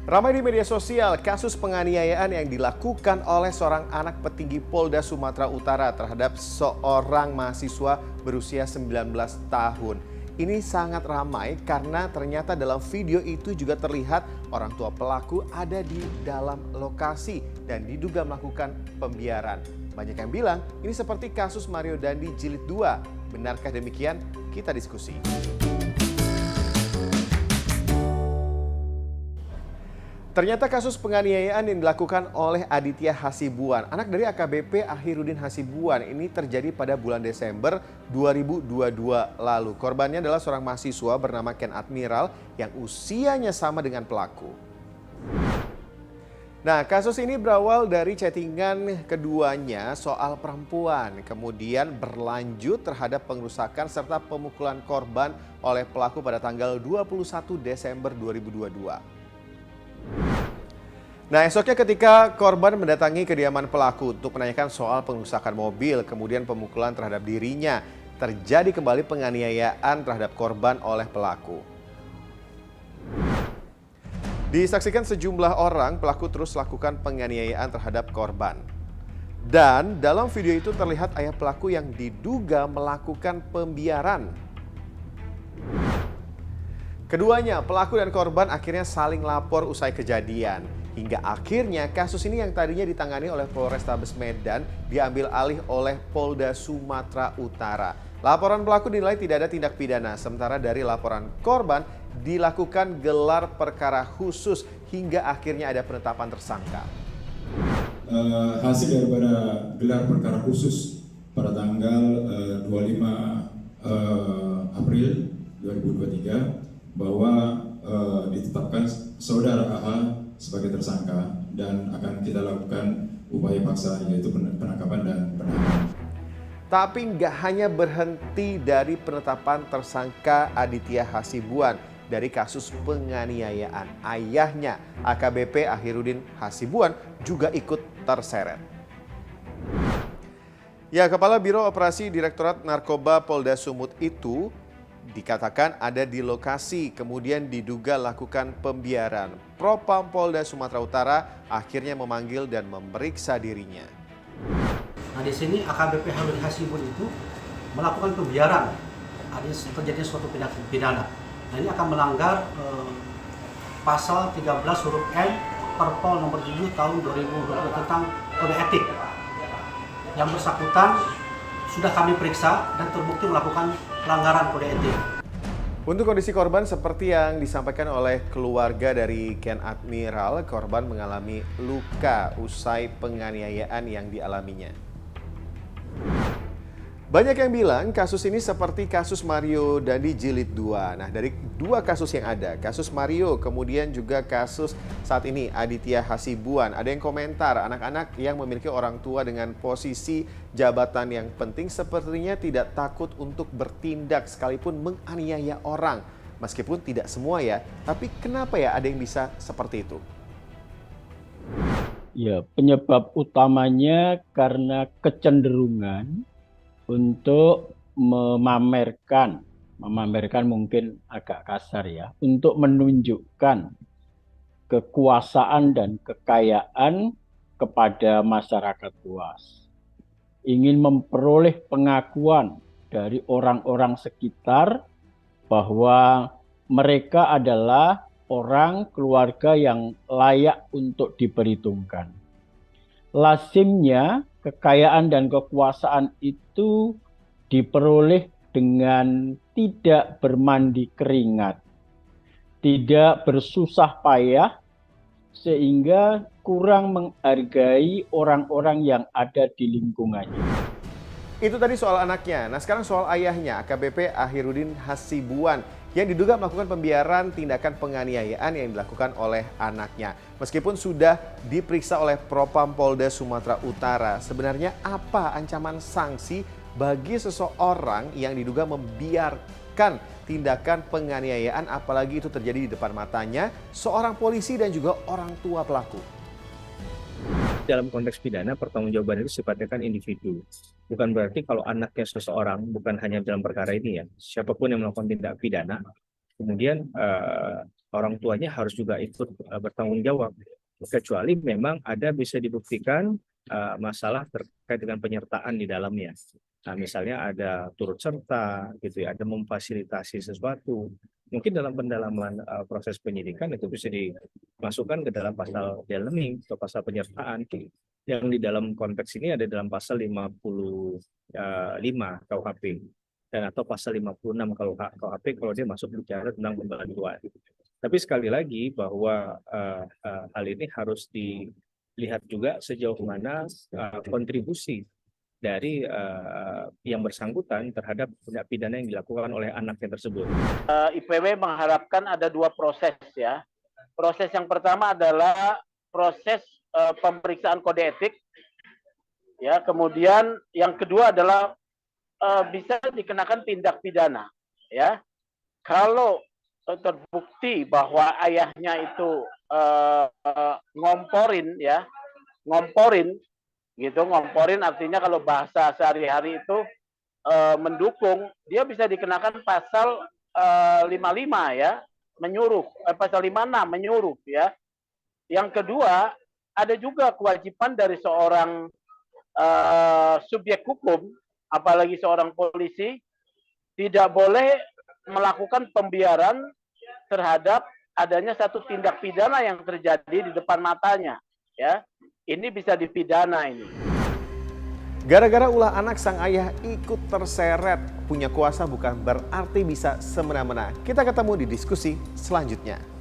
Ramai di media sosial kasus penganiayaan yang dilakukan oleh seorang anak petinggi Polda Sumatera Utara terhadap seorang mahasiswa berusia 19 tahun. Ini sangat ramai karena ternyata dalam video itu juga terlihat orang tua pelaku ada di dalam lokasi dan diduga melakukan pembiaran. Banyak yang bilang ini seperti kasus Mario Dandi Jilid 2. Benarkah demikian? Kita diskusi. Ternyata kasus penganiayaan yang dilakukan oleh Aditya Hasibuan, anak dari AKBP Akhirudin Hasibuan, ini terjadi pada bulan Desember 2022 lalu. Korbannya adalah seorang mahasiswa bernama Ken Admiral yang usianya sama dengan pelaku. Nah, kasus ini berawal dari chattingan keduanya soal perempuan, kemudian berlanjut terhadap pengerusakan serta pemukulan korban oleh pelaku pada tanggal 21 Desember 2022. Nah, esoknya ketika korban mendatangi kediaman pelaku untuk menanyakan soal pengerusakan mobil, kemudian pemukulan terhadap dirinya, terjadi kembali penganiayaan terhadap korban oleh pelaku. Disaksikan sejumlah orang, pelaku terus lakukan penganiayaan terhadap korban. Dan dalam video itu terlihat ayah pelaku yang diduga melakukan pembiaran. Keduanya, pelaku dan korban akhirnya saling lapor usai kejadian. Hingga akhirnya kasus ini yang tadinya ditangani oleh Polrestabes Medan diambil alih oleh Polda Sumatera Utara. Laporan pelaku dinilai tidak ada tindak pidana, sementara dari laporan korban dilakukan gelar perkara khusus hingga akhirnya ada penetapan tersangka. Hasil daripada gelar perkara khusus pada tanggal 25 April 2023 bahwa ditetapkan saudara AA sebagai tersangka dan akan kita lakukan upaya paksa yaitu penangkapan dan penahanan. Tapi nggak hanya berhenti dari penetapan tersangka Aditya Hasibuan dari kasus penganiayaan. Ayahnya AKBP Akhirudin Hasibuan juga ikut terseret. Ya, Kepala Biro Operasi Direktorat Narkoba Polda Sumut itu dikatakan ada di lokasi, kemudian diduga lakukan pembiaran. Propam Polda Sumatera Utara akhirnya memanggil dan memeriksa dirinya. Nah, di sini AKBP Akhirudin Hasibuan itu melakukan pembiaran. Ada terjadi suatu tindak pidana. Nah, ini akan melanggar pasal 13 huruf N Perpol nomor 7 tahun 2020 tentang kode etik. Yang bersangkutan sudah kami periksa dan terbukti melakukan pelanggaran kode etik. Untuk kondisi korban seperti yang disampaikan oleh keluarga dari Ken Admiral, korban mengalami luka usai penganiayaan yang dialaminya. Banyak yang bilang kasus ini seperti kasus Mario Dandi Jilid 2. Nah, dari dua kasus yang ada, kasus Mario kemudian juga kasus saat ini Aditya Hasibuan. Ada yang komentar, anak-anak yang memiliki orang tua dengan posisi jabatan yang penting sepertinya tidak takut untuk bertindak sekalipun menganiaya orang. Meskipun tidak semua ya, tapi kenapa ya ada yang bisa seperti itu? Ya, penyebab utamanya karena kecenderungan untuk memamerkan mungkin agak kasar ya, untuk menunjukkan kekuasaan dan kekayaan kepada masyarakat luas. Ingin memperoleh pengakuan dari orang-orang sekitar bahwa mereka adalah orang keluarga yang layak untuk diperhitungkan. Lazimnya kekayaan dan kekuasaan itu diperoleh dengan tidak bermandi keringat, tidak bersusah payah, sehingga kurang menghargai orang-orang yang ada di lingkungannya. Itu tadi soal anaknya. Nah, sekarang soal ayahnya, AKBP Akhirudin Hasibuan, yang diduga melakukan pembiaran tindakan penganiayaan yang dilakukan oleh anaknya. Meskipun sudah diperiksa oleh Propam Polda Sumatera Utara, sebenarnya apa ancaman sanksi bagi seseorang yang diduga membiarkan tindakan penganiayaan, apalagi itu terjadi di depan matanya seorang polisi dan juga orang tua pelaku? Dalam konteks pidana, pertanggungjawaban itu sifatnya kan individu. Bukan berarti kalau anaknya seseorang, bukan hanya dalam perkara ini ya, siapapun yang melakukan tindak pidana, kemudian orang tua tuanya harus juga ikut bertanggung jawab. Kecuali memang ada bisa dibuktikan masalah terkait dengan penyertaan di dalamnya. Nah, misalnya ada turut serta, gitu ya, ada memfasilitasi sesuatu. Mungkin dalam pendalaman proses penyidikan itu bisa dimasukkan ke dalam pasal delamming atau pasal penyertaan. Yang di dalam konteks ini ada dalam pasal 55 KUHP dan atau pasal 56 KUHP kalau dia masuk bicara tentang pembantuan. Tapi sekali lagi bahwa hal ini harus dilihat juga sejauh mana kontribusi dari yang bersangkutan terhadap tindak pidana yang dilakukan oleh anaknya tersebut. IPW mengharapkan ada 2 proses ya. Proses yang pertama adalah proses pemeriksaan kode etik, ya. Kemudian yang kedua adalah bisa dikenakan tindak pidana, ya. Kalau terbukti bahwa ayahnya itu ngomporin gitu, ngomporin artinya kalau bahasa sehari-hari itu mendukung, dia bisa dikenakan pasal 55 ya, menyuruh, pasal 56 menyuruh ya. Yang kedua, ada juga kewajiban dari seorang subjek hukum, apalagi seorang polisi, tidak boleh melakukan pembiaran terhadap adanya satu tindak pidana yang terjadi di depan matanya, ya. Ini bisa dipidana ini. Gara-gara ulah anak, sang ayah ikut terseret. Punya kuasa bukan berarti bisa semena-mena. Kita ketemu di diskusi selanjutnya.